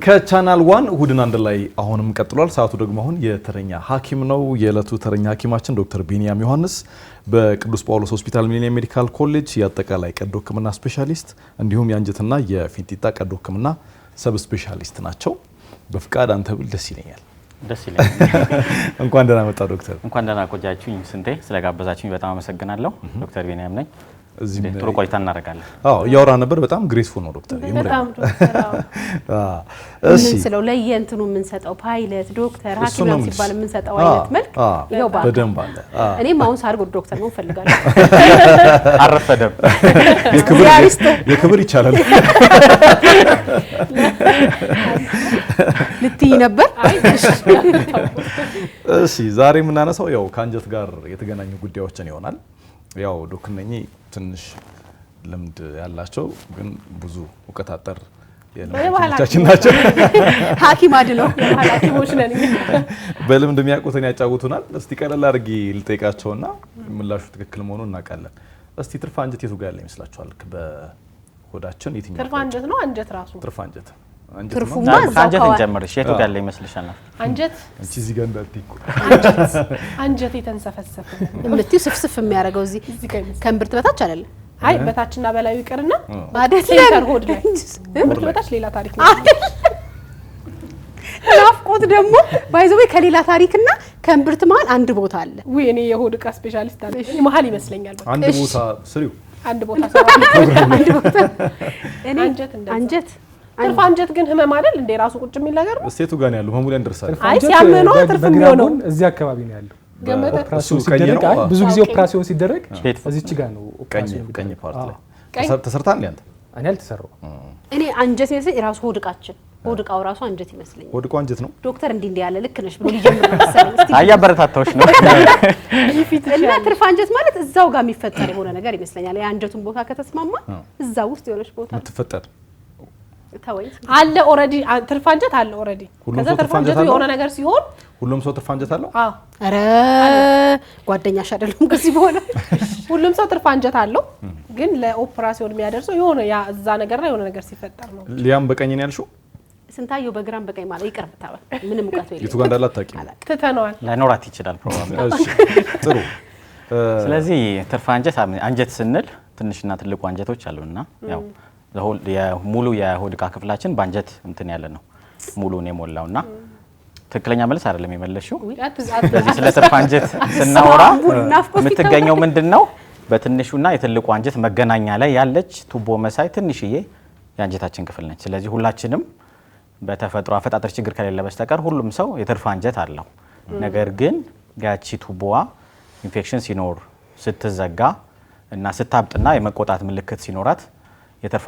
ከቻናል 1 እሁድን አንድ ላይ አሁንም ቀጥሏል። ሰዓቱ ደግሞ አሁን የተረኛ ሐኪም ነው። የዕለቱ ተረኛ ሐኪማችን ዶክተር ቢኒያም ዮሐንስ በቅዱስ ጳውሎስ ሆስፒታል ሚሊኒየም ሜዲካል ኮሌጅ የአጠቃላይ ቀዶ ሕክምና ስፔሻሊስት እንዲሁም የአንጀትና የፊንጢጣ ቀዶ ሕክምና ሰብ ስፔሻሊስት ናቸው። በፍቃድ አንተ ብል ደስ ይለኛል። ደስ ይለኛል። እንኳን ደህና መጣ ዶክተር። እንኳን ደህና ቆያችሁኝ። ስንቴ ስለጋበዛችሁኝ በጣም አመሰግናለሁ። ዶክተር ቢኒያም ነኝ። እዚህ ጥሩ ቆይታ እናደርጋለን። እያወራ ነበር። በጣም ግሬስፉል ነው ዶክተር። በጣም ዶክተር እሺ ስለው ለየንትኑ ምን ሰጠው ፓይለት ዶክተር ሐኪም ሲባል ምን ሰጠው አይነት መልክ ይኸው ባለ በደንብ አለ። እኔም አሁን ሳርጎ ዶክተር ነው ፈልጋለሁ። አረፈደም የክብር ይቻላል ልትይ ነበር። እሺ ዛሬ የምናነሳው ያው ከአንጀት ጋር የተገናኙ ጉዳዮችን ይሆናል። ያው ዶክነኝ ትንሽ ልምድ ያላቸው ግን ብዙ እውቀት አጠር የልምዶቻችን ናቸው። ሐኪም አይደለም ሐኪሞች ነን። በልምድ የሚያውቁትን ያጫውቱናል። እስቲ ቀለል አድርጊ ልጠይቃቸውና ምላሹ ትክክል መሆኑን እናውቃለን። እስቲ ትርፍ አንጀት የቱ ጋር ያለ ይመስላችኋል? በሆዳችን የትኛው ትርፍ አንጀት ነው? አንጀት ራሱ ትርፍ አንጀት ትርፉማ አንጀት እንጀምርሽ። የቱ ጋር ላይ ይመስልሻል? አንጀት እንቺ እዚህ ጋር እንዳትይቁ አንጀት የተንሰፈሰፈ እምትይው ስፍስፍ የሚያደርገው እዚህ ከእምብርት በታች አይደለም። አይ በታችና በላዩ ይቅርና ማለት ሴንተር ሆድ ላይ እምብርት በታች ሌላ ታሪክ ነው። ናፍቆት ደግሞ ባይዘው ከሌላ ታሪክና ከእምብርት መሀል አንድ ቦታ አለ። ወይ እኔ የሆድ ዕቃ ስፔሻሊስት አለ መሀል ይመስለኛል። አንድ ቦታ ስሪው አንድ ቦታ ሰራ አንድ ቦታ እኔ አንጀት ትርፍ አንጀት ግን ህመም አይደል እንዴ? ራሱ ቁጭ የሚል ነገር ነው። እስቴቱ ጋር ያለው ህመሙ ላይ እንደርሳለን። አይ ሲያመነው ትርፍ የሚሆነው እዚህ አካባቢ ነው ያለው። ገመተ ኦፕራሲዮን ሲደረግ ብዙ ጊዜ ኦፕራሲዮን ሲደረግ እዚች ጋር ነው ኦፕራሲዮን ቀኝ ፓርት ላይ ተሰርታል። ያንተ እኔ አልተሰራው። እኔ አንጀት ነው የራሱ ሆድ ዕቃችን ሆድ ዕቃው ራሱ አንጀት ይመስለኛል። ሆድ ዕቃ አንጀት ነው። ዶክተር እንዲህ ያለ ልክ ነሽ ብሎ ሊጀምር መሰለኝ። እስቲ አያበረታታዎች ነው። እና ትርፍ አንጀት ማለት እዛው ጋር የሚፈጠር የሆነ ነገር ይመስለኛል። የአንጀቱን ቦታ ከተስማማ እዛው ውስጥ የሆነች ቦታ የምትፈጠር ተወይስ አለ ኦሬዲ ትርፍ አንጀት አለ ኦሬዲ። ከዛ ትርፍ አንጀቱ የሆነ ነገር ሲሆን ሁሉም ሰው ትርፍ አንጀት አለው። አረ ጓደኛሽ አይደለም ከዚህ በኋላ ሁሉም ሰው ትርፍ አንጀት አለው። ግን ለኦፕራሲዮን የሚያደርሰው የሆነ ያ እዛ ነገር ላይ የሆነ ነገር ሲፈጠር ነው። ሊያም በቀኝ ነው ያልሽው? ስንታየው በግራም በቀኝ ማለት ይቅርብ ታበል ምንም ሙቀት የለም። የቱ ጋር እንዳለ አታውቂም? ትተነዋል። ላይኖራት ይችላል ፕሮባብሊ። እሺ ጥሩ። ስለዚህ ትርፍ አንጀት ስንል ትንሽና ትልቁ አንጀቶች አሉና ያው ሙሉ የሆድ ዕቃ ክፍላችን በአንጀት እንትን ያለ ነው ሙሉን የሞላውና ትክክለኛ መልስ አይደለም የመለሽው። ስለዚህ ስለ ትርፍ አንጀት ስናወራ የምትገኘው ምንድነው? በትንሹና የትልቁ አንጀት መገናኛ ላይ ያለች ቱቦ መሳይ ትንሽዬ የአንጀታችን ክፍል ነች። ስለዚህ ሁላችንም በተፈጥሮ አፈጣጠር ችግር ከሌለ በስተቀር ሁሉም ሰው የትርፍ አንጀት አለው። ነገር ግን ያቺ ቱቦዋ ኢንፌክሽን ሲኖር ስትዘጋ እና ስታብጥና የመቆጣት ምልክት ሲኖራት የትርፍ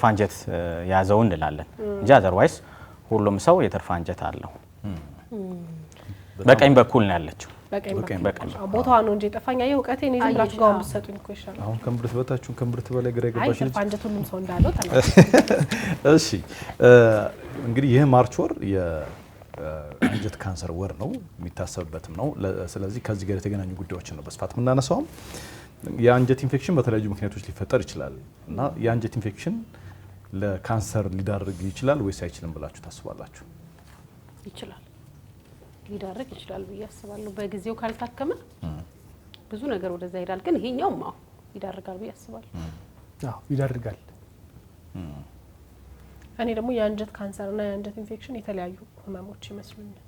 አንጀት ያዘው እንላለን እንጂ አዘርዋይስ ሁሉም ሰው የትርፍ አንጀት አለው። በቀኝ በኩል ነው ያለችው። በቀኝ ቦታዋ ነው እንጂ ጠፋኛ የውቀቴ ነው ዝምራችሁ ጋር ብትሰጡኝ እኮ ይሻላል። አሁን ከምብርት በታችሁን ከምብርት በላይ ግራ ይገባሽ ትርፍ አንጀት ሁሉም ሰው እንዳለው ተናገረ። እሺ እንግዲህ ይሄ ማርች ወር የአንጀት ካንሰር ወር ነው የሚታሰብበትም ነው። ስለዚህ ከዚህ ጋር የተገናኙ ጉዳዮችን ነው በስፋት የምናነሳው። የአንጀት ኢንፌክሽን በተለያዩ ምክንያቶች ሊፈጠር ይችላል እና የአንጀት ኢንፌክሽን ለካንሰር ሊዳርግ ይችላል ወይስ አይችልም ብላችሁ ታስባላችሁ? ይችላል ሊዳርግ ይችላል ብዬ አስባለሁ። በጊዜው ካልታከመ ብዙ ነገር ወደዛ ይሄዳል። ግን ይሄኛውም ይዳርጋል ብዬ አስባለሁ። ይዳርጋል። እኔ ደግሞ የአንጀት ካንሰር እና የአንጀት ኢንፌክሽን የተለያዩ ህመሞች ይመስሉኛል።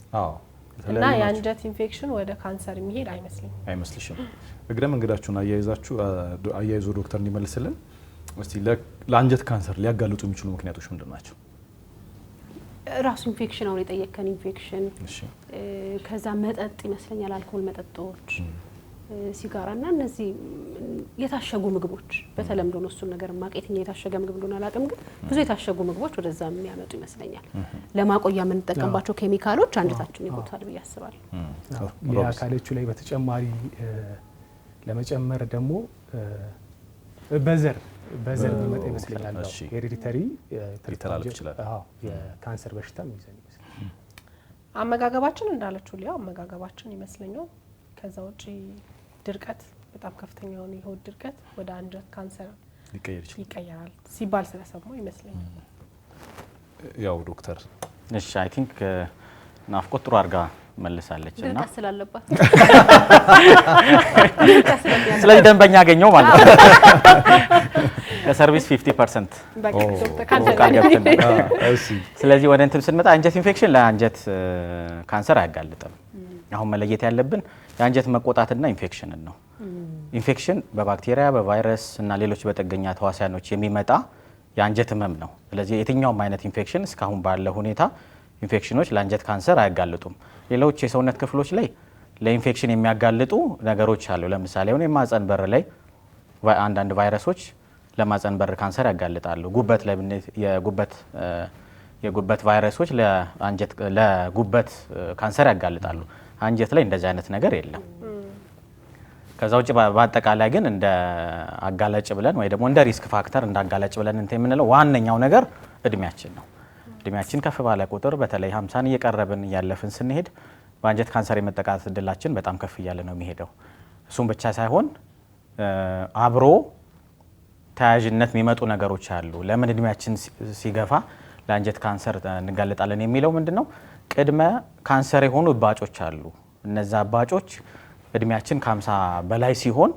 እና የአንጀት ኢንፌክሽን ወደ ካንሰር የሚሄድ አይመስልሽም? እግረ መንገዳችሁን አያይዞ ዶክተር እንዲመልስልን እስቲ ለአንጀት ካንሰር ሊያጋልጡ የሚችሉ ምክንያቶች ምንድን ናቸው? ራሱ ኢንፌክሽን አሁን የጠየቀን ኢንፌክሽን ከዛ መጠጥ ይመስለኛል አልኮል መጠጦች፣ ሲጋራና እነዚህ የታሸጉ ምግቦች በተለምዶ ነው እሱን ነገር ማቀየትኛ የታሸገ ምግብ እንደሆነ አላውቅም። ግን ብዙ የታሸጉ ምግቦች ወደዛ የሚያመጡ ይመስለኛል። ለማቆያ የምንጠቀምባቸው ኬሚካሎች አንጀታችን ይጎታል ብዬ አስባለሁ። የአካሎቹ ላይ በተጨማሪ ለመጨመር ደግሞ በዘር የሚመጣ ይመስለኛል። ሄሪዲተሪ ሊተላለፍ ይችላል። የካንሰር በሽታ ይዘን ይመስለኛል። አመጋገባችን እንዳለችው ሊያው አመጋገባችን ይመስለኛል። ከዛ ውጪ ድርቀት በጣም ከፍተኛ የሆነ የሆድ ድርቀት ወደ አንጀት ካንሰር ይቀየራል ሲባል ስለሰማው ይመስለኛል። ያው ዶክተር እሺ አይ ቲንክ ናፍቆት ጥሩ አድርጋ መልሳለች እና ድርቀት ስላለባት ስለዚህ ደንበኛ ያገኘው ማለት ነው። ከሰርቪስ 50% በቃ ዶክተር ቃል ካንተ ገብተን እሺ ስለዚህ ወደ እንትን ስንመጣ አንጀት ኢንፌክሽን ለአንጀት ካንሰር አያጋልጥም። አሁን መለየት ያለብን የአንጀት መቆጣትና ኢንፌክሽንን ነው። ኢንፌክሽን በባክቴሪያ በቫይረስ እና ሌሎች በጥገኛ ተዋሲያኖች የሚመጣ የአንጀት ህመም ነው። ስለዚህ የትኛውም አይነት ኢንፌክሽን እስካሁን ባለ ሁኔታ ኢንፌክሽኖች ለአንጀት ካንሰር አያጋልጡም። ሌሎች የሰውነት ክፍሎች ላይ ለኢንፌክሽን የሚያጋልጡ ነገሮች አሉ። ለምሳሌ አሁን የማህጸን በር ላይ አንዳንድ ቫይረሶች ለማህጸን በር ካንሰር ያጋልጣሉ። ጉበት ላይ የጉበት ቫይረሶች ለጉበት ካንሰር ያጋልጣሉ። አንጀት ላይ እንደዚህ አይነት ነገር የለም። ከዛ ውጭ በአጠቃላይ ግን እንደ አጋላጭ ብለን ወይ ደግሞ እንደ ሪስክ ፋክተር እንዳጋላጭ ብለን እንትን የምንለው ዋነኛው ነገር እድሜያችን ነው። እድሜያችን ከፍ ባለ ቁጥር በተለይ 50ን እየቀረብን እያለፍን ስንሄድ በአንጀት ካንሰር የመጠቃት እድላችን በጣም ከፍ እያለ ነው የሚሄደው። እሱም ብቻ ሳይሆን አብሮ ተያያዥነት የሚመጡ ነገሮች አሉ። ለምን እድሜያችን ሲገፋ ለአንጀት ካንሰር እንጋለጣለን የሚለው ምንድነው? ቅድመ ካንሰር የሆኑ እባጮች አሉ። እነዛ እባጮች እድሜያችን ከ50 በላይ ሲሆን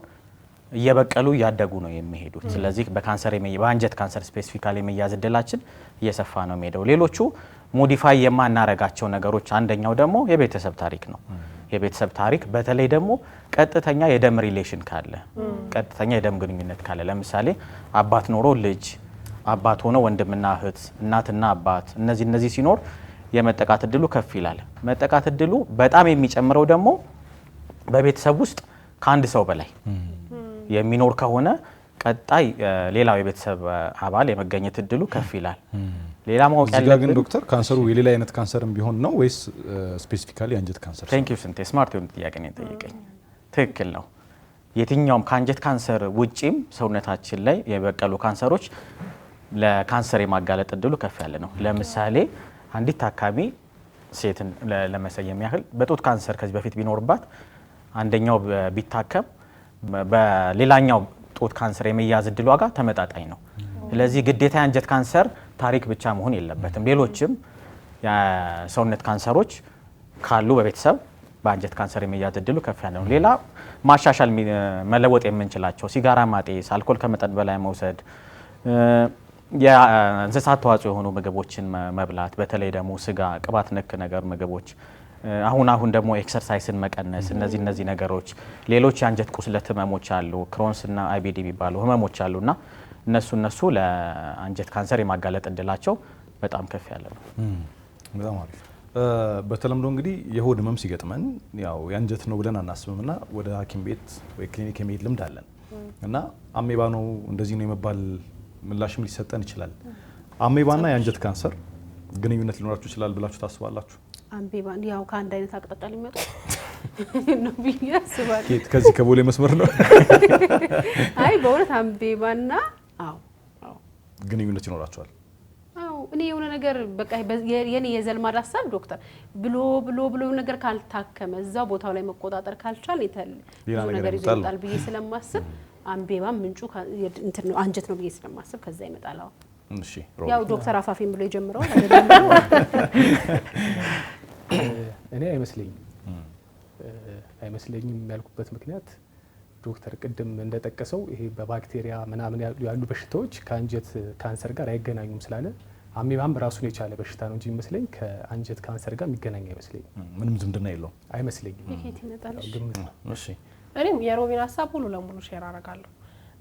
እየበቀሉ እያደጉ ነው የሚሄዱት። ስለዚህ በአንጀት ካንሰር ስፔሲፊካሊ የመያዝ እድላችን እየሰፋ ነው የሚሄደው። ሌሎቹ ሞዲፋይ የማናረጋቸው ነገሮች አንደኛው ደግሞ የቤተሰብ ታሪክ ነው። የቤተሰብ ታሪክ በተለይ ደግሞ ቀጥተኛ የደም ሪሌሽን ካለ ቀጥተኛ የደም ግንኙነት ካለ ለምሳሌ አባት ኖሮ ልጅ፣ አባት ሆኖ ወንድምና እህት፣ እናትና አባት እነዚህ ሲኖር የመጠቃት እድሉ ከፍ ይላል። መጠቃት እድሉ በጣም የሚጨምረው ደግሞ በቤተሰብ ውስጥ ከአንድ ሰው በላይ የሚኖር ከሆነ ቀጣይ ሌላው የቤተሰብ አባል የመገኘት እድሉ ከፍ ይላል። ሌላ ማወቅ ያለብን ግን ዶክተር ካንሰሩ የሌላ አይነት ካንሰርም ቢሆን ነው ወይስ ስፔሲፊካሊ አንጀት ካንሰር? ቴንክ ዩ ስንቴ ስማርት የሆነ ጥያቄ ነው የጠየቀኝ። ትክክል ነው። የትኛውም ከአንጀት ካንሰር ውጪም ሰውነታችን ላይ የበቀሉ ካንሰሮች ለካንሰር የማጋለጥ እድሉ ከፍ ያለ ነው። ለምሳሌ አንዲት ታካሚ ሴትን ለመሰየም ያህል በጡት ካንሰር ከዚህ በፊት ቢኖርባት አንደኛው ቢታከም በሌላኛው ጡት ካንሰር የመያዝ እድሏ ጋር ተመጣጣኝ ነው። ስለዚህ ግዴታ የአንጀት ካንሰር ታሪክ ብቻ መሆን የለበትም። ሌሎችም የሰውነት ካንሰሮች ካሉ በቤተሰብ በአንጀት ካንሰር የመያዝ እድሉ ከፍ ያለ ነው። ሌላ ማሻሻል መለወጥ የምንችላቸው ሲጋራ ማጤስ፣ አልኮል ከመጠን በላይ መውሰድ፣ የእንስሳት ተዋጽኦ የሆኑ ምግቦችን መብላት፣ በተለይ ደግሞ ስጋ፣ ቅባት ነክ ነገር ምግቦች፣ አሁን ደግሞ ኤክሰርሳይስን መቀነስ፣ እነዚህ ነገሮች። ሌሎች የአንጀት ቁስለት ህመሞች አሉ፣ ክሮንስ እና አይቢዲ የሚባሉ ህመሞች አሉና እነሱ ለአንጀት ካንሰር የማጋለጥ እድላቸው በጣም ከፍ ያለ ነው። በጣም አሪፍ። በተለምዶ እንግዲህ የሆድ ህመም ሲገጥመን ያው የአንጀት ነው ብለን አናስብምና ወደ ሐኪም ቤት ወይ ክሊኒክ የመሄድ ልምድ አለን እና አሜባ ነው እንደዚህ ነው የመባል ምላሽም ሊሰጠን ይችላል። አሜባና የአንጀት ካንሰር ግንኙነት ሊኖራችሁ ይችላል ብላችሁ ታስባላችሁ? አሜባ ያው ከአንድ አይነት አቅጣጫ ሊመጡ ነው ብዬ አስባለሁ። ከዚህ ከቦሌ መስመር ነው። አይ በእውነት አሜባና አዎ ግንኙነት ይኖራቸዋል። እኔ የሆነ ነገር በቃ የኔ የዘልማድ ሀሳብ ዶክተር ብሎ ነገር ካልታከመ እዛው ቦታው ላይ መቆጣጠር ካልቻል ብዙ ነገር ይዘጣል ብዬ ስለማስብ አሜባ ምንጩ እንትን ነው አንጀት ነው ብዬ ስለማስብ ከዛ ይመጣል። እሺ ያው ዶክተር አፋፊም ብሎ የጀመረው እኔ አይመስለኝም ያልኩበት ምክንያት ዶክተር ቅድም እንደጠቀሰው ይሄ በባክቴሪያ ምናምን ያሉ በሽታዎች ከአንጀት ካንሰር ጋር አይገናኙም ስላለ አሜባም ራሱን የቻለ በሽታ ነው እንጂ የሚመስለኝ ከአንጀት ካንሰር ጋር የሚገናኝ አይመስለኝም። ምንም ዝምድና የለውም አይመስለኝም። ይሄት ይመጣል። እሺ እኔም የሮቢን ሀሳብ ሙሉ ለሙሉ ሼር አደርጋለሁ።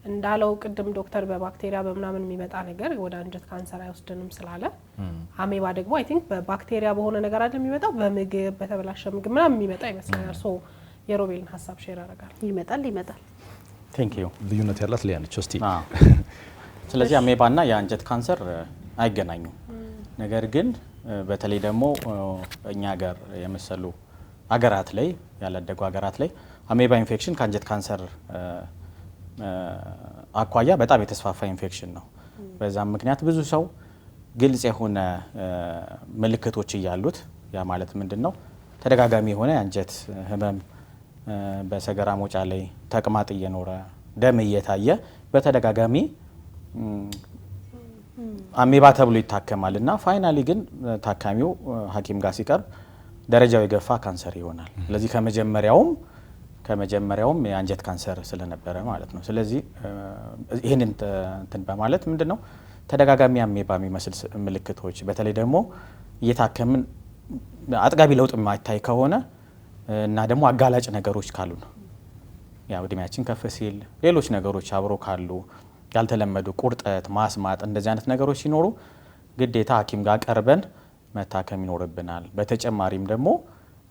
እንዳለው ቅድም ዶክተር በባክቴሪያ በምናምን የሚመጣ ነገር ወደ አንጀት ካንሰር አይወስድንም ስላለ አሜባ ደግሞ አይ ቲንክ በባክቴሪያ በሆነ ነገር አይደል የሚመጣው በምግብ በተበላሸ ምግብ ምናምን የሚመጣ ይመስለኛል። ሶ የሮቤልን ሀሳብ ሼር አደርጋለሁ። ይመጣል። ቴንክ ዩ። ልዩነት ያላት ሊያ ነች እስቲ። ስለዚህ አሜባና የአንጀት ካንሰር አይገናኙም። ነገር ግን በተለይ ደግሞ እኛ ሀገር የመሰሉ ሀገራት ላይ ያላደጉ ሀገራት ላይ አሜባ ኢንፌክሽን ከአንጀት ካንሰር አኳያ በጣም የተስፋፋ ኢንፌክሽን ነው። በዛም ምክንያት ብዙ ሰው ግልጽ የሆነ ምልክቶች እያሉት ያ ማለት ምንድነው? ተደጋጋሚ የሆነ የአንጀት ህመም በሰገራ መውጫ ላይ ተቅማጥ እየኖረ ደም እየታየ በተደጋጋሚ አሜባ ተብሎ ይታከማል እና ፋይናሊ ግን ታካሚው ሐኪም ጋር ሲቀርብ ደረጃው የገፋ ካንሰር ይሆናል። ስለዚህ ከመጀመሪያውም የአንጀት ካንሰር ስለነበረ ማለት ነው። ስለዚህ ይህንን እንትን በማለት ምንድነው ተደጋጋሚ አሜባ የሚመስል ምልክቶች በተለይ ደግሞ እየታከምን አጥጋቢ ለውጥ የማይታይ ከሆነ እና ደግሞ አጋላጭ ነገሮች ካሉ ነው ያው እድሜያችን ከፍ ሲል ሌሎች ነገሮች አብሮ ካሉ ያልተለመዱ ቁርጠት፣ ማስማጥ እንደዚህ አይነት ነገሮች ሲኖሩ ግዴታ ሐኪም ጋር ቀርበን መታከም ይኖርብናል። በተጨማሪም ደግሞ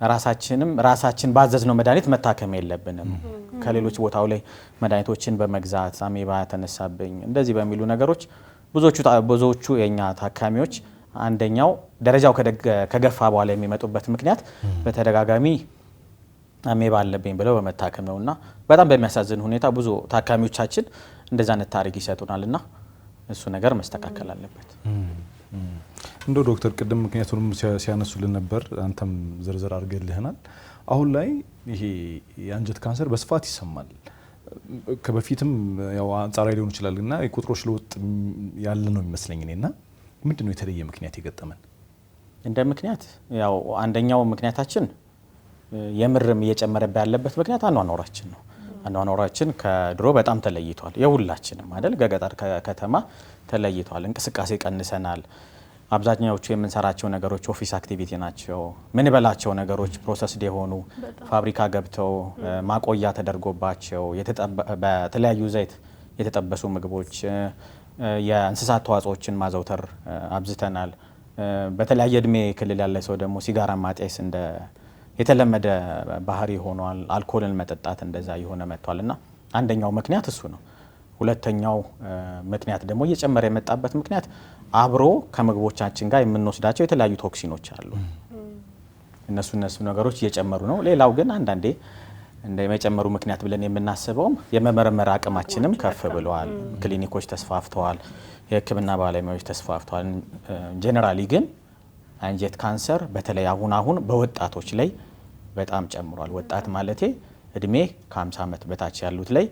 ራሳችን ባዘዝነው መድኃኒት መታከም የለብንም። ከሌሎች ቦታው ላይ መድኃኒቶችን በመግዛት አሜባ ተነሳብኝ እንደዚህ በሚሉ ነገሮች ብዙዎቹ የኛ ታካሚዎች አንደኛው ደረጃው ከገፋ በኋላ የሚመጡበት ምክንያት በተደጋጋሚ አሜባ አለብኝ ብለው በመታከም ነውና በጣም በሚያሳዝን ሁኔታ ብዙ ታካሚዎቻችን እንደዛ አይነት ታሪክ ይሰጡናልና እሱ ነገር መስተካከል አለበት። እንደው ዶክተር ቅድም ምክንያቱንም ሲያነሱልን ነበር አንተም ዝርዝር አድርገልህናል። አሁን ላይ ይሄ የአንጀት ካንሰር በስፋት ይሰማል። ከበፊትም ያው አንጻራዊ ሊሆን ይችላል እና የቁጥሮች ለውጥ ያለ ነው የሚመስለኝ እኔና ምንድነው የተለየ ምክንያት የገጠመን? እንደ ምክንያት ያው አንደኛው ምክንያታችን የምርም እየጨመረበት ያለበት ምክንያት አኗኗራችን ነው። አኗኗራችን ከድሮ በጣም ተለይቷል። የሁላችንም አይደል ከገጠር ከከተማ ተለይቷል። እንቅስቃሴ ቀንሰናል። አብዛኛዎቹ የምንሰራቸው ነገሮች ኦፊስ አክቲቪቲ ናቸው። ምን በላቸው ነገሮች ፕሮሰስድ የሆኑ ፋብሪካ ገብተው ማቆያ ተደርጎባቸው በተለያዩ ዘይት የተጠበሱ ምግቦች የእንስሳት ተዋጽኦችን ማዘውተር አብዝተናል። በተለያየ እድሜ ክልል ያለ ሰው ደግሞ ሲጋራ ማጤስ እንደ የተለመደ ባህሪ ሆኗል። አልኮልን መጠጣት እንደዛ የሆነ መጥቷልና አንደኛው ምክንያት እሱ ነው። ሁለተኛው ምክንያት ደግሞ እየጨመረ የመጣበት ምክንያት አብሮ ከምግቦቻችን ጋር የምንወስዳቸው የተለያዩ ቶክሲኖች አሉ። እነሱ ነገሮች እየጨመሩ ነው። ሌላው ግን አንዳንዴ እንደ የመጨመሩ ምክንያት ብለን የምናስበውም የመመርመር አቅማችንም ከፍ ብለዋል። ክሊኒኮች ተስፋፍተዋል። የሕክምና ባለሙያዎች ተስፋፍተዋል። ጄኔራሊ ግን አንጀት ካንሰር በተለይ አሁን በወጣቶች ላይ በጣም ጨምሯል። ወጣት ማለቴ እድሜ ከ50 ዓመት በታች ያሉት ላይ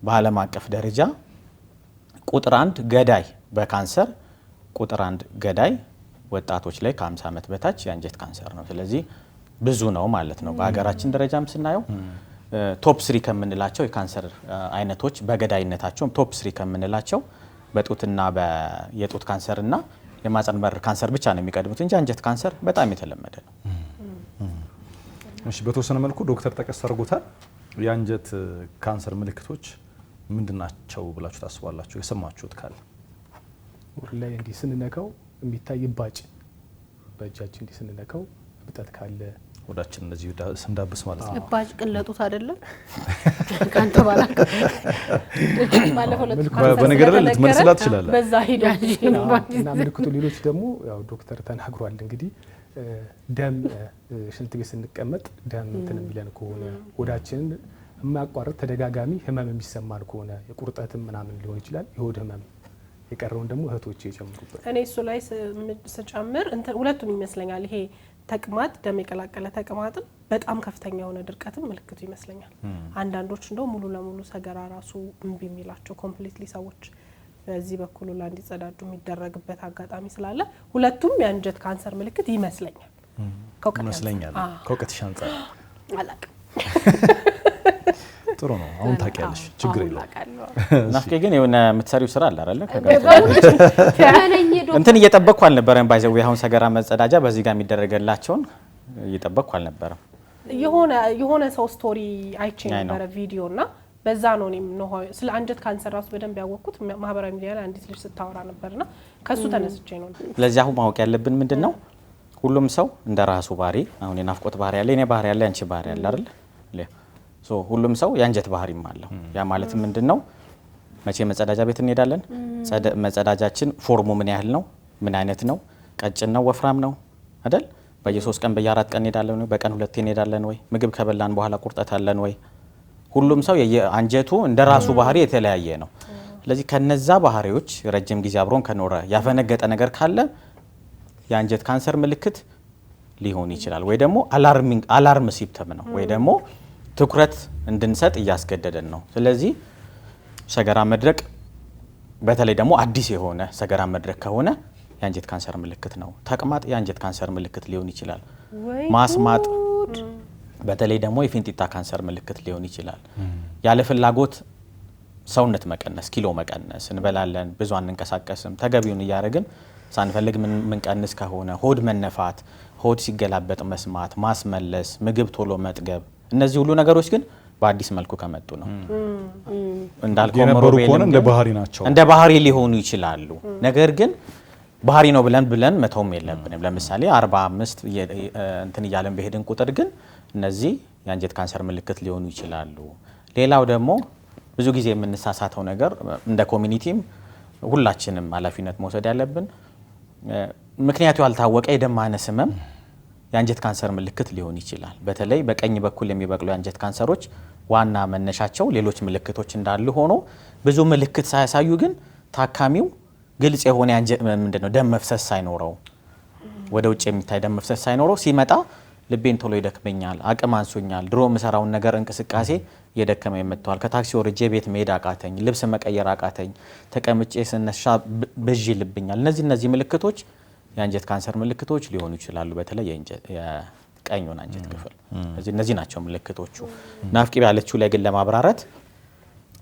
በዓለም አቀፍ ደረጃ ቁጥር 1 ገዳይ በካንሰር ቁጥር 1 ገዳይ ወጣቶች ላይ ከ50 ዓመት በታች የአንጀት ካንሰር ነው። ስለዚህ ብዙ ነው ማለት ነው። በሀገራችን ደረጃም ስናየው ቶፕ 3 ከምንላቸው የካንሰር አይነቶች በገዳይነታቸውም ቶፕ 3 ከምንላቸው በጡትና የጡት ካንሰርና የማህጸን በር ካንሰር ብቻ ነው የሚቀድሙት እንጂ አንጀት ካንሰር በጣም የተለመደ ነው። እሺ፣ በተወሰነ መልኩ ዶክተር ጠቀስ አድርጎታል። የአንጀት ካንሰር ምልክቶች ምንድናቸው ብላችሁ ታስባላችሁ? የሰማችሁት ካለ ወር ላይ እንዲህ ስንነካው የሚታይ ባጭ በእጃችን እንዲህ ስንነካው እብጠት ካለ ወዳችን እንደዚህ ስንዳብስ ማለት ነው። እባጭ ቅለጡት አይደለም ካንተ ባላክ በነገር ላይ ልትመልስላት ትችላለህ። በዛ ሄዳ እና ምልክቱ ሌሎች ደግሞ ያው ዶክተር ተናግሯል። እንግዲህ ደም ሽንት ቤት ስንቀመጥ ደም እንትን የሚለን ከሆነ ሆዳችንን የማያቋርጥ ተደጋጋሚ ህመም የሚሰማን ከሆነ የቁርጠትም ምናምን ሊሆን ይችላል። የሆድ ህመም የቀረውን ደግሞ እህቶች የጨምሩበት። እኔ እሱ ላይ ስጨምር ሁለቱም ይመስለኛል። ይሄ ተቅማጥ ደም የቀላቀለ ተቅማጥም በጣም ከፍተኛ የሆነ ድርቀትም ምልክቱ ይመስለኛል። አንዳንዶች እንደው ሙሉ ለሙሉ ሰገራ ራሱ እምቢ የሚላቸው ኮምፕሊትሊ ሰዎች በዚህ በኩል ሁላ እንዲጸዳዱ የሚደረግበት አጋጣሚ ስላለ ሁለቱም የአንጀት ካንሰር ምልክት ይመስለኛል። ከእውቀትሽ አንጻር አላቅም። ጥሩ ነው። አሁን ታውቂያለሽ፣ ችግር የለውም። ናፍቄ ግን የሆነ የምትሰሪው ስራ አለ አይደለ? እንትን እየጠበቅኩ አልነበረም። ባይዘው አሁን ሰገራ መጸዳጃ በዚህ ጋር የሚደረገላቸውን እየጠበቅኩ አልነበረም። የሆነ ሰው ስቶሪ አይቼ ነበረ ቪዲዮ እና በዛ ነው እኔም ስለ አንጀት ካንሰር ራሱ በደንብ ያወቅኩት ማህበራዊ ሚዲያ ላይ አንዲት ልጅ ስታወራ ነበርና ከሱ ተነስቼ ነው። ስለዚህ አሁን ማወቅ ያለብን ምንድነው ሁሉም ሰው እንደ ራሱ ባህሪ አሁን የናፍቆት ባህሪ ያለ እኔ ባህሪ ያለ አንቺ ባህሪ ያለ አይደል? ሁሉም ሰው የአንጀት ባህሪም አለው። ያ ማለት ምንድነው መቼ መጸዳጃ ቤት እንሄዳለን? መጸዳጃችን ፎርሙ ምን ያህል ነው? ምን አይነት ነው? ቀጭን ነው? ወፍራም ነው? አይደል? በየ3 ቀን በየ4 ቀን እንሄዳለን ወይ? በቀን 2 እንሄዳለን ወይ? ምግብ ከበላን በኋላ ቁርጠት አለን ወይ? ሁሉም ሰው የአንጀቱ እንደራሱ ባህሪ የተለያየ ነው። ስለዚህ ከነዛ ባህሪዎች ረጅም ጊዜ አብሮን ከኖረ ያፈነገጠ ነገር ካለ የአንጀት ካንሰር ምልክት ሊሆን ይችላል ወይ ደግሞ አላርም ሲምፕተም ነው ወይ ደግሞ ትኩረት እንድንሰጥ እያስገደደን ነው። ስለዚህ ሰገራ መድረቅ በተለይ ደግሞ አዲስ የሆነ ሰገራ መድረክ ከሆነ የአንጀት ካንሰር ምልክት ነው። ተቅማጥ የአንጀት ካንሰር ምልክት ሊሆን ይችላል። ማስማጥ በተለይ ደግሞ የፊንጢጣ ካንሰር ምልክት ሊሆን ይችላል። ያለ ፍላጎት ሰውነት መቀነስ፣ ኪሎ መቀነስ፣ እንበላለን ብዙ አንንቀሳቀስም፣ ተገቢውን እያደረግን ሳንፈልግ ምንቀንስ ከሆነ ሆድ መነፋት፣ ሆድ ሲገላበጥ መስማት፣ ማስመለስ፣ ምግብ ቶሎ መጥገብ፣ እነዚህ ሁሉ ነገሮች ግን በአዲስ መልኩ ከመጡ ነው። እንዳልከው የነበሩ ከሆነ እንደ ባህሪ ናቸው፣ እንደ ባህሪ ሊሆኑ ይችላሉ። ነገር ግን ባህሪ ነው ብለን መተውም የለብንም። ለምሳሌ 45 እንትን እያለን በሄድን ቁጥር ግን እነዚህ የአንጀት ካንሰር ምልክት ሊሆኑ ይችላሉ። ሌላው ደግሞ ብዙ ጊዜ የምንሳሳተው ነገር እንደ ኮሚኒቲም ሁላችንም ኃላፊነት መውሰድ ያለብን ምክንያቱ ያልታወቀ የደም ማነስ ህመም የአንጀት ካንሰር ምልክት ሊሆን ይችላል። በተለይ በቀኝ በኩል የሚበቅሉ የአንጀት ካንሰሮች ዋና መነሻቸው ሌሎች ምልክቶች እንዳሉ ሆኖ ብዙ ምልክት ሳያሳዩ ግን ታካሚው ግልጽ የሆነ ምንድነው ደም መፍሰስ ሳይኖረው ወደ ውጭ የሚታይ ደም መፍሰስ ሳይኖረው ሲመጣ ልቤን ቶሎ ይደክመኛል፣ አቅም አንሶኛል፣ ድሮ የምሰራውን ነገር እንቅስቃሴ እየደከመ መጥቷል፣ ከታክሲ ወርጄ ቤት መሄድ አቃተኝ፣ ልብስ መቀየር አቃተኝ፣ ተቀምጬ ስነሳ ብዥ ይልብኛል። እነዚህ ምልክቶች የአንጀት ካንሰር ምልክቶች ሊሆኑ ይችላሉ። በተለይ የቀኙን አንጀት ክፍል እነዚህ ናቸው ምልክቶቹ። ናፍቂ ያለችው ላይ ግን ለማብራራት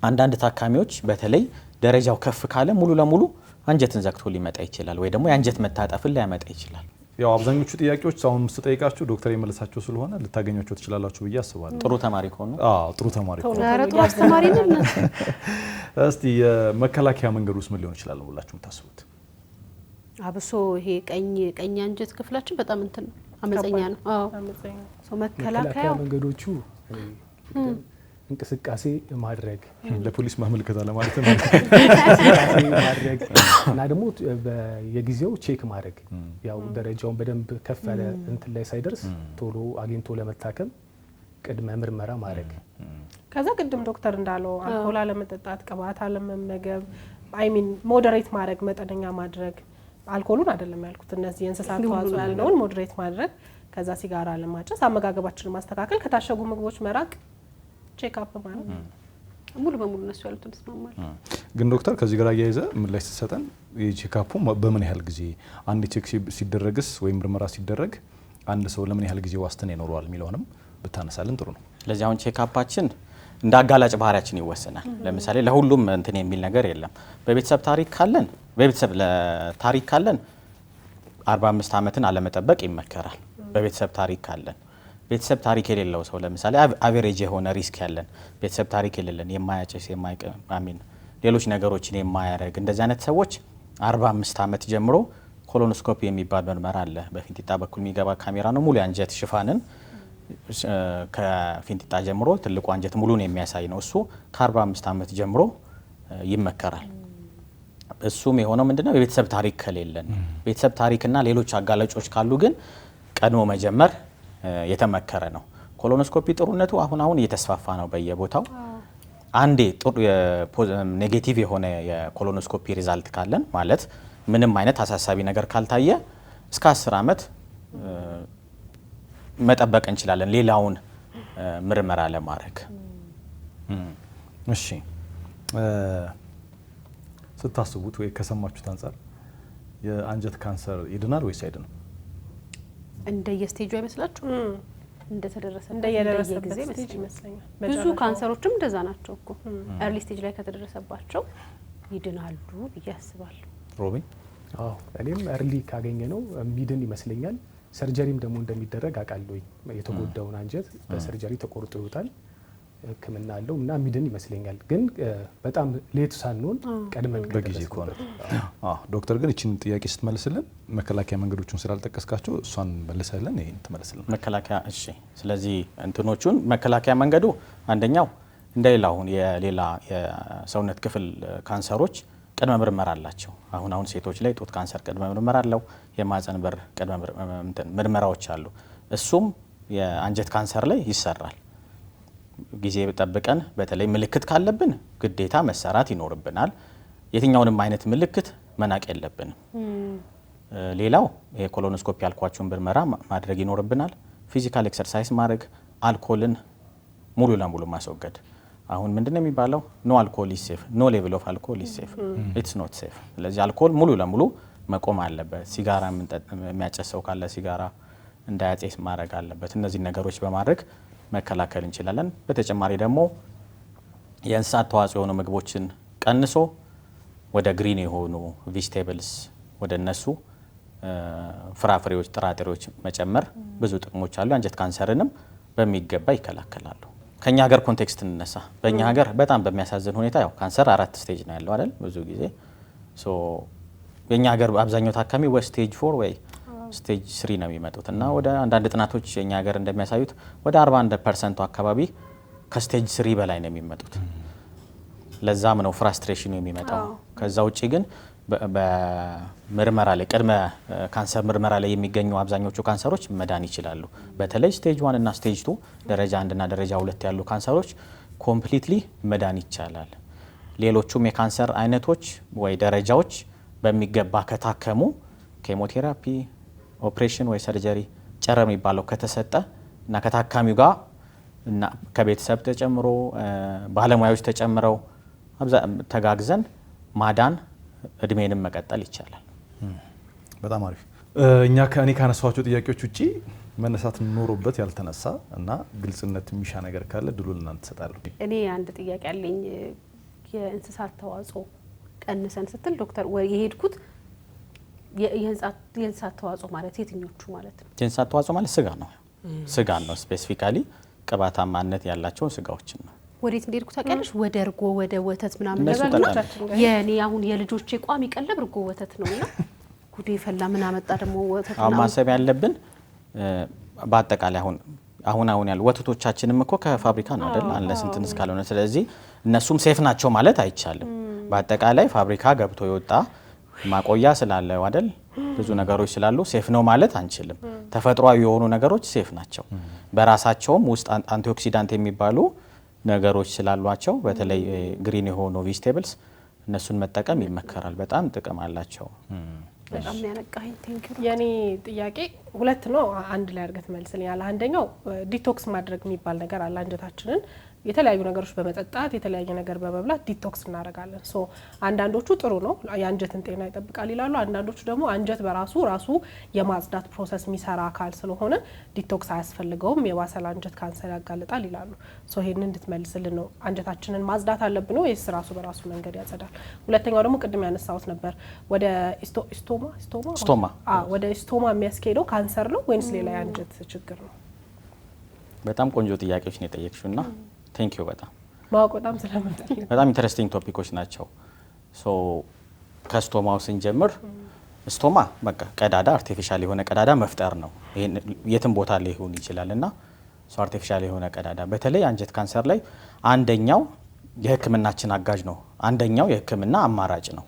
አንዳንድ ታካሚዎች በተለይ ደረጃው ከፍ ካለ ሙሉ ለሙሉ አንጀትን ዘግቶ ሊመጣ ይችላል፣ ወይ ደግሞ የአንጀት መታጠፍን ሊያመጣ ይችላል። ያው አብዛኞቹ ጥያቄዎች አሁን ስጠይቃችሁ ዶክተር የመለሳቸው ስለሆነ ልታገኛቸው ትችላላችሁ ብዬ አስባለሁ። ጥሩ ተማሪ ከሆኑ ጥሩ ተማሪ ከሆኑ ጥሩ አስተማሪ ነን። እስቲ የመከላከያ መንገድ ውስጥ ምን ሊሆን ይችላል ብላችሁ የምታስቡት? አብሶ ይሄ ቀኝ አንጀት ክፍላችን በጣም እንትን አመፀኛ ነው። መከላከያ መንገዶቹ እንቅስቃሴ ማድረግ፣ ለፖሊስ ማመልከት አለ ማለት ነው ማድረግ እና ደግሞ የጊዜው ቼክ ማድረግ ያው ደረጃውን በደንብ ከፍ ያለ እንትን ላይ ሳይደርስ ቶሎ አግኝቶ ለመታከም ቅድመ ምርመራ ማድረግ። ከዛ ቅድም ዶክተር እንዳለው አልኮል አለመጠጣት፣ ቅባት አለመመገብ፣ ሞዴሬት ማድረግ፣ መጠነኛ ማድረግ። አልኮሉን አይደለም ያልኩት፣ እነዚህ የእንስሳት ተዋጽኦ ያለውን ሞዴሬት ማድረግ። ከዛ ሲጋራ አለማጨስ፣ አመጋገባችንን ማስተካከል፣ ከታሸጉ ምግቦች መራቅ፣ ቼክ አፕ ማለት ሙሉ በሙሉ እነሱ ያሉትን ተስማማል። ግን ዶክተር ከዚህ ጋር ያይዘ ምን ላይ ተሰጠን የቼክ አፑ በምን ያህል ጊዜ አንድ ቼክ ሲደረግስ ወይም ምርመራ ሲደረግ አንድ ሰው ለምን ያህል ጊዜ ዋስትና ይኖረዋል የሚለውንም ብታነሳልን ጥሩ ነው። ለዚህ አሁን ቼክ አፓችን እንደ አጋላጭ ባህሪያችን ይወሰናል። ለምሳሌ ለሁሉም እንትን የሚል ነገር የለም። በቤተሰብ ታሪክ ካለን 45 ዓመትን አለመጠበቅ ይመከራል። በቤተሰብ ታሪክ ካለን ቤተሰብ ታሪክ የሌለው ሰው ለምሳሌ አቨሬጅ የሆነ ሪስክ ያለን ቤተሰብ ታሪክ የሌለን የማያጨስ ሌሎች ነገሮችን የማያረግ እንደዚህ አይነት ሰዎች 45 ዓመት ጀምሮ ኮሎኖስኮፒ የሚባል ምርመራ አለ። በፊንጢጣ በኩል የሚገባ ካሜራ ነው። ሙሉ አንጀት ሽፋንን ከፊንጢጣ ጀምሮ ትልቁ አንጀት ሙሉን የሚያሳይ ነው። እሱ ከ45 ዓመት ጀምሮ ይመከራል። እሱም የሆነው ምንድነው የቤተሰብ ታሪክ ከሌለን፣ ቤተሰብ ታሪክና ሌሎች አጋላጮች ካሉ ግን ቀድሞ መጀመር የተመከረ ነው። ኮሎኖስኮፒ ጥሩነቱ አሁን እየተስፋፋ ነው በየቦታው። አንዴ ጥሩ ኔጌቲቭ የሆነ የኮሎኖስኮፒ ሪዛልት ካለን ማለት ምንም አይነት አሳሳቢ ነገር ካልታየ እስከ 10 ዓመት መጠበቅ እንችላለን ሌላውን ምርመራ ለማድረግ። እሺ ስታስቡት ወይ ከሰማችሁት አንፃር የአንጀት ካንሰር ይድናል ወይስ አይድንም? እንደየስቴጁ አይመስላችሁ? እንደየደረሰበት ስቴጅ ይመስለኛል። ብዙ ካንሰሮችም እንደዛ ናቸው እኮ ኤርሊ ስቴጅ ላይ ከተደረሰባቸው ይድናሉ ብዬ አስባለሁ። ሮቢ? አዎ እኔም ኤርሊ ካገኘ ነው ሚድን ይመስለኛል። ሰርጀሪም ደግሞ እንደሚደረግ አውቃለሁ። የተጎዳውን አንጀት በሰርጀሪ ተቆርጦ ይወጣል፣ ሕክምና አለው እና ሚድን ይመስለኛል። ግን በጣም ሌት ሳንሆን ቀድመን በጊዜ ከሆነ ዶክተር ግን እቺን ጥያቄ ስትመልስልን መከላከያ መንገዶቹን ስላልጠቀስካቸው እሷን መልሰልን ይሄን ትመልስልን። መከላከያ እሺ። ስለዚህ እንትኖቹን መከላከያ መንገዱ አንደኛው እንደሌላው የሌላ የሰውነት ክፍል ካንሰሮች ቅድመ ምርመራ አላቸው። አሁን ሴቶች ላይ ጡት ካንሰር ቅድመ ምርመራ አለው። የማህጸን በር ቅድመ ምርመራዎች አሉ። እሱም የአንጀት ካንሰር ላይ ይሰራል። ጊዜ ጠብቀን በተለይ ምልክት ካለብን ግዴታ መሰራት ይኖርብናል። የትኛውንም አይነት ምልክት መናቅ የለብንም። ሌላው የኮሎኖስኮፒ ያልኳችሁን ምርመራ ማድረግ ይኖርብናል። ፊዚካል ኤክሰርሳይዝ ማድረግ፣ አልኮልን ሙሉ ለሙሉ ማስወገድ። አሁን ምንድነው የሚባለው ኖ አልኮል ኢዝ ሴፍ ኖ ሌቭል ኦፍ አልኮል ኢዝ ሴፍ ኢትስ ኖት ሴፍ። ስለዚህ አልኮል ሙሉ ለሙሉ መቆም አለበት። ሲጋራ የሚያጨሰው ካለ ሲጋራ እንዳያጨስ ማድረግ አለበት። እነዚህ ነገሮች በማድረግ መከላከል እንችላለን። በተጨማሪ ደግሞ የእንስሳት ተዋጽኦ የሆኑ ምግቦችን ቀንሶ ወደ ግሪን የሆኑ ቬጂቴብልስ ወደ እነሱ ፍራፍሬዎች፣ ጥራጥሬዎች መጨመር ብዙ ጥቅሞች አሉ። አንጀት ካንሰርንም በሚገባ ይከላከላሉ። ከኛ ሀገር ኮንቴክስት እንነሳ። በእኛ ሀገር በጣም በሚያሳዝን ሁኔታ ያው ካንሰር 4 ስቴጅ ነው ያለው አይደል? ብዙ ጊዜ የኛ ሀገር አብዛኛው ታካሚ ወይ ስቴጅ 4 ወይ ስቴጅ 3 ነው የሚመጡት እና ወደ አንዳንድ ጥናቶች የኛ ሀገር እንደሚያሳዩት ወደ 41% አካባቢ ከስቴጅ 3 በላይ ነው የሚመጡት። ለዛም ነው ፍራስትሬሽን የሚመጣው። ከዛ ውጪ ግን በምርመራ ላይ ቅድመ ካንሰር ምርመራ ላይ የሚገኙ አብዛኞቹ ካንሰሮች መዳን ይችላሉ። በተለይ ስቴጅ 1 እና ስቴጅ 2 ደረጃ 1 እና ደረጃ 2 ያሉ ካንሰሮች ኮምፕሊትሊ መዳን ይቻላል። ሌሎቹም የካንሰር አይነቶች ወይ ደረጃዎች በሚገባ ከታከሙ ኬሞቴራፒ፣ ኦፕሬሽን ወይ ሰርጀሪ ጨረር የሚባለው ከተሰጠ እና ከታካሚው ጋር እና ከቤተሰብ ተጨምሮ ባለሙያዎች ተጨምረው ተጋግዘን ማዳን እድሜንም መቀጠል ይቻላል። በጣም አሪፍ። እኔ ካነሳኋቸው ጥያቄዎች ውጪ መነሳት ኖሮበት ያልተነሳ እና ግልጽነት የሚሻ ነገር ካለ ድሉን እናንተ ተሰጣለሁ። እኔ አንድ ጥያቄ አለኝ። የእንስሳት ተዋጽኦ ቀንሰን ስትል ዶክተር የሄድኩት የእንስሳት ተዋጽኦ ማለት የትኞቹ ማለት ነው? የእንስሳት ተዋጽኦ ማለት ስጋ ነው። ስጋ ነው ስፔሲፊካሊ ቅባታማነት ያላቸውን ስጋዎችን ነው። ወዴት እንደሄድኩ ታውቂያለሽ? ወደ እርጎ ወደ ወተት ምናምን ነገር የኔ አሁን የልጆቼ ቋሚ ቀለብ እርጎ ወተት ነውና ጉዴ ፈላ ምን አመጣ ደግሞ ወተት ነው። ማሰብ ያለብን በአጠቃላይ አሁን ያሉ ወተቶቻችንም እኮ ከፋብሪካ ነው አይደል? አንለስ እንትን እስካልሆነ ስለዚህ እነሱም ሴፍ ናቸው ማለት አይቻልም። በአጠቃላይ ፋብሪካ ገብቶ የወጣ ማቆያ ስላለ አይደል? ብዙ ነገሮች ስላሉ ሴፍ ነው ማለት አንችልም። ተፈጥሯዊ የሆኑ ነገሮች ሴፍ ናቸው። በራሳቸውም ውስጥ አንቲኦክሲዳንት የሚባሉ ነገሮች ስላሏቸው በተለይ ግሪን የሆኑ ቬጂቴብልስ እነሱን መጠቀም ይመከራል። በጣም ጥቅም አላቸው። በጣም ያነቃኝ ቴንክ ዩ። የኔ ጥያቄ ሁለት ነው፣ አንድ ላይ አድርገህ ትመልስልኛለህ። አንደኛው ዲቶክስ ማድረግ የሚባል ነገር አለ። አንጀታችንን የተለያዩ ነገሮች በመጠጣት የተለያየ ነገር በመብላት ዲቶክስ እናደርጋለን። ሶ አንዳንዶቹ ጥሩ ነው የአንጀትን ጤና ይጠብቃል ይላሉ። አንዳንዶቹ ደግሞ አንጀት በራሱ የማጽዳት ፕሮሰስ የሚሰራ አካል ስለሆነ ዲቶክስ አያስፈልገውም፣ የባሰለ አንጀት ካንሰር ያጋልጣል ይላሉ። ሶ ይሄንን እንድትመልስልን ነው። አንጀታችንን ማጽዳት አለብን ወይስ ራሱ በራሱ መንገድ ያጸዳል? ሁለተኛው ደግሞ ቅድም ያነሳሁት ነበር ወደ ወደ ስቶማ የሚያስኬደው ካንሰር ነው ወይስ ሌላ የአንጀት ችግር ነው? በጣም ቆንጆ ጥያቄዎች ነው የጠየቅሽውና ቴንክ ዩ። በጣም ማወቅ በጣም ስለምፈልግ በጣም ኢንተረስቲንግ ቶፒኮች ናቸው። ሶ ከስቶማው ስንጀምር ስቶማ በቃ ቀዳዳ አርቲፊሻል የሆነ ቀዳዳ መፍጠር ነው። የትም ቦታ ላይ ሊሆን ይችላልና ሶ አርቲፊሻል የሆነ ቀዳዳ በተለይ አንጀት ካንሰር ላይ አንደኛው የሕክምናችን አጋዥ ነው። አንደኛው የሕክምና አማራጭ ነው።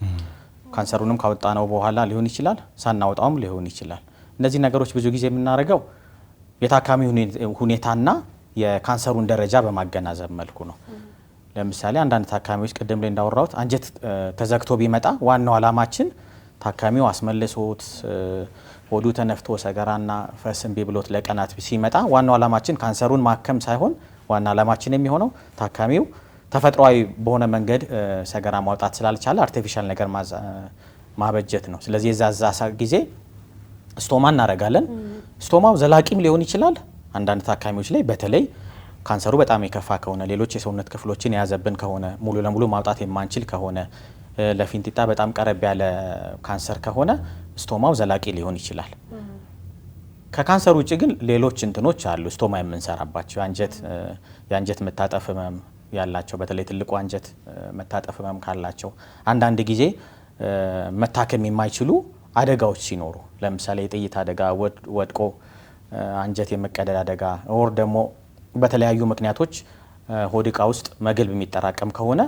ካንሰሩንም ካወጣነው በኋላ ሊሆን ይችላል፣ ሳናወጣውም ሊሆን ይችላል። እነዚህ ነገሮች ብዙ ጊዜ የምናደርገው የታካሚ ሁኔታና የካንሰሩን ደረጃ በማገናዘብ መልኩ ነው። ለምሳሌ አንዳንድ ታካሚዎች ቅድም ላይ እንዳወራሁት አንጀት ተዘግቶ ቢመጣ ዋናው አላማችን ታካሚው አስመልሶት ሆዱ ተነፍቶ ሰገራና ፈስ እምቢ ብሎት ለቀናት ሲመጣ ዋናው አላማችን ካንሰሩን ማከም ሳይሆን ዋና አላማችን የሚሆነው ታካሚው ተፈጥሯዊ በሆነ መንገድ ሰገራ ማውጣት ስላልቻለ አርቲፊሻል ነገር ማበጀት ነው። ስለዚህ የዛዛ ጊዜ ስቶማ እናደርጋለን። ስቶማው ዘላቂም ሊሆን ይችላል። አንዳንድ ታካሚዎች ላይ በተለይ ካንሰሩ በጣም የከፋ ከሆነ ሌሎች የሰውነት ክፍሎችን የያዘብን ከሆነ ሙሉ ለሙሉ ማውጣት የማንችል ከሆነ ለፊንጢጣ በጣም ቀረብ ያለ ካንሰር ከሆነ ስቶማው ዘላቂ ሊሆን ይችላል። ከካንሰር ውጭ ግን ሌሎች እንትኖች አሉ ስቶማ የምንሰራባቸው የአንጀት መታጠፍ ህመም ያላቸው በተለይ ትልቁ አንጀት መታጠፍ ህመም ካላቸው አንዳንድ ጊዜ መታከም የማይችሉ አደጋዎች ሲኖሩ ለምሳሌ የጥይት አደጋ ወድቆ አንጀት የመቀደድ አደጋ ወር ደግሞ በተለያዩ ምክንያቶች ሆድ ዕቃ ውስጥ መግል የሚጠራቀም ከሆነ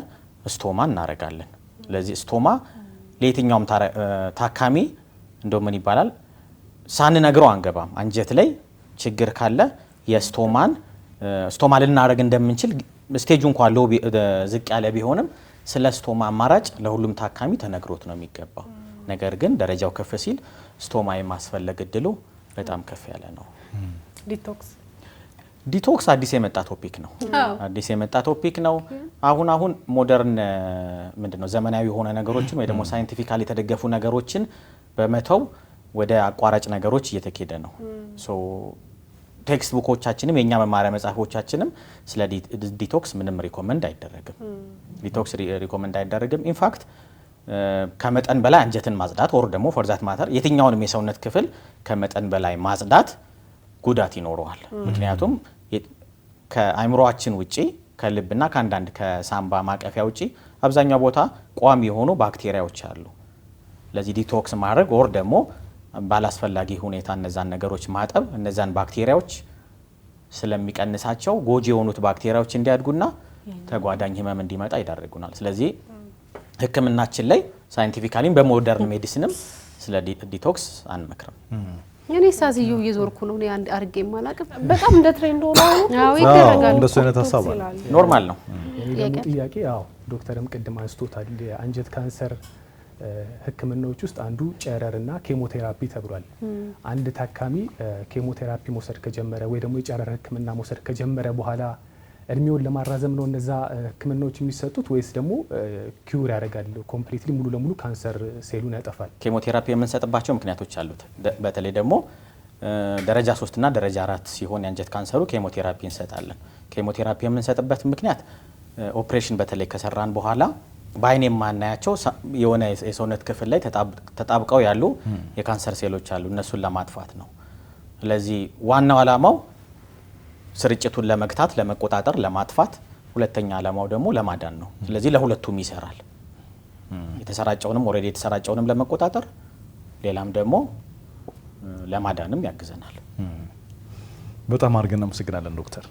ስቶማ እናደርጋለን። ስለዚህ ስቶማ ለየትኛውም ታካሚ እንደው ምን ይባላል ሳንነግረው አንገባም። አንጀት ላይ ችግር ካለ ስቶማ ልናደርግ እንደምንችል ስቴጁ እንኳን ሎ ዝቅ ያለ ቢሆንም ስለ ስቶማ አማራጭ ለሁሉም ታካሚ ተነግሮት ነው የሚገባው። ነገር ግን ደረጃው ከፍ ሲል ስቶማ የማስፈለግ እድሉ በጣም ከፍ ያለ ነው። ዲቶክስ አዲስ የመጣ ቶፒክ ነው። አዲስ የመጣ ቶፒክ ነው። አሁን ሞደርን ምንድነው ዘመናዊ የሆነ ነገሮችን ወይ ደግሞ ሳይንቲፊካሊ የተደገፉ ነገሮችን በመተው ወደ አቋራጭ ነገሮች እየተኬደ ነው። ሶ ቴክስት ቡኮቻችንም የኛ መማሪያ መጽሐፎቻችንም ስለ ዲቶክስ ምንም ሪኮመንድ አይደረግም። ዲቶክስ ሪኮመንድ አይደረግም። ኢንፋክት ከመጠን በላይ አንጀትን ማጽዳት ወር ደግሞ ፎር ዛት ማተር የትኛውንም የሰውነት ክፍል ከመጠን በላይ ማጽዳት ጉዳት ይኖረዋል። ምክንያቱም ከአይምሮአችን ውጪ ከልብና ከአንዳንድ ከሳምባ ማቀፊያ ውጪ አብዛኛው ቦታ ቋሚ የሆኑ ባክቴሪያዎች አሉ። ለዚህ ዲቶክስ ማድረግ ወር ደግሞ ባላስፈላጊ ሁኔታ እነዛን ነገሮች ማጠብ እነዛን ባክቴሪያዎች ስለሚቀንሳቸው ጎጂ የሆኑት ባክቴሪያዎች እንዲያድጉና ተጓዳኝ ህመም እንዲመጣ ይዳረጉናል። ስለዚህ ህክምናችን ላይ ሳይንቲፊካሊም በሞደርን ሜዲሲንም ስለ ዲቶክስ አንመክርም። እኔ ሳዝየው እየዞርኩ ነው እኔ አንድ አርጌ ማላቀም በጣም እንደ ትሬንድ ሆኖ አዎ ይደረጋል። እንደሱ አይነት ሀሳብ አለ። ኖርማል ነው። የኔ ጥያቄ ዶክተርም ቅድም አንስቶታል። የአንጀት ካንሰር ህክምናዎች ውስጥ አንዱ ጨረርና ኬሞቴራፒ ተብሏል። አንድ ታካሚ ኬሞቴራፒ መውሰድ ከጀመረ ወይ ደግሞ የጨረር ህክምና መውሰድ ከጀመረ በኋላ እድሜውን ለማራዘም ነው እነዛ ህክምናዎች የሚሰጡት ወይስ ደግሞ ኪውር ያደርጋል ኮምፕሊትሊ ሙሉ ለሙሉ ካንሰር ሴሉን ያጠፋል? ኬሞቴራፒ የምንሰጥባቸው ምክንያቶች አሉት። በተለይ ደግሞ ደረጃ 3 እና ደረጃ 4 ሲሆን የአንጀት ካንሰሩ ኬሞቴራፒ እንሰጣለን። ኬሞቴራፒ የምንሰጥበት ምክንያት ኦፕሬሽን በተለይ ከሰራን በኋላ በአይን የማናያቸው የሆነ የሰውነት ክፍል ላይ ተጣብቀው ያሉ የካንሰር ሴሎች አሉ፣ እነሱን ለማጥፋት ነው። ስለዚህ ዋናው ዓላማው ስርጭቱን ለመግታት፣ ለመቆጣጠር፣ ለማጥፋት፣ ሁለተኛ ዓላማው ደግሞ ለማዳን ነው። ስለዚህ ለሁለቱም ይሰራል። የተሰራጨውንም ኦልሬዲ የተሰራጨውንም ለመቆጣጠር ሌላም ደግሞ ለማዳንም ያግዘናል። በጣም አድርገን እናመሰግናለን ዶክተር።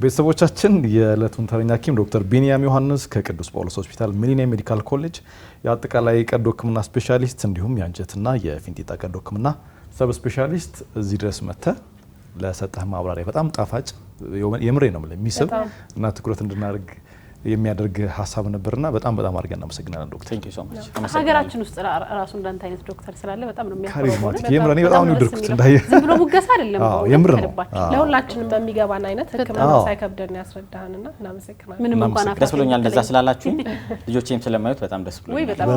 ቤተሰቦቻችን የዕለቱን ተረኛ ሐኪም ዶክተር ቢኒያም ዮሐንስ ከቅዱስ ጳውሎስ ሆስፒታል ሚሊኒየም ሜዲካል ኮሌጅ የአጠቃላይ ቀዶ ሕክምና ስፔሻሊስት እንዲሁም የአንጀትና የፊንጢጣ ቀዶ ሕክምና ሰብ ስፔሻሊስት እዚህ ድረስ መጥተህ ለሰጠህ ማብራሪያ በጣም ጣፋጭ የምሬ ነው የሚስብ እና ትኩረት እንድናደርግ የሚያደርግ ሀሳብ ነበርና በጣም አድርገን እናመሰግናለን ዶክተር። ቴንክ ዩ ሶ ማች። ሀገራችን ውስጥ ራሱ እንዳንተ አይነት ዶክተር ስላለ በጣም ነው የሚያኮራው። የምሬ በጣም ነው ድርኩት እንዳየ ዝም ብሎ ሙገሳ አይደለም። የምር ነው። ለሁላችንም በሚገባን አይነት ህክምና ሳይከብደን ያስረዳህንና እናመሰግናለን። ምንም እንኳን ደስ ብሎኛል እንደዛ ስላላችሁኝ ልጆቼም ስለማዩት በጣም ደስ ብሎኛል። ወይ በጣም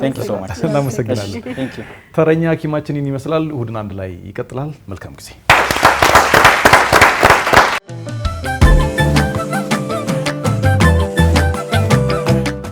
ቴንክ ዩ ሶ ማች። እናመሰግናለን። ቴንክ ዩ። ተረኛ ሐኪማችን ይመስላል። እሁድን አንድ ላይ ይቀጥላል። መልካም ጊዜ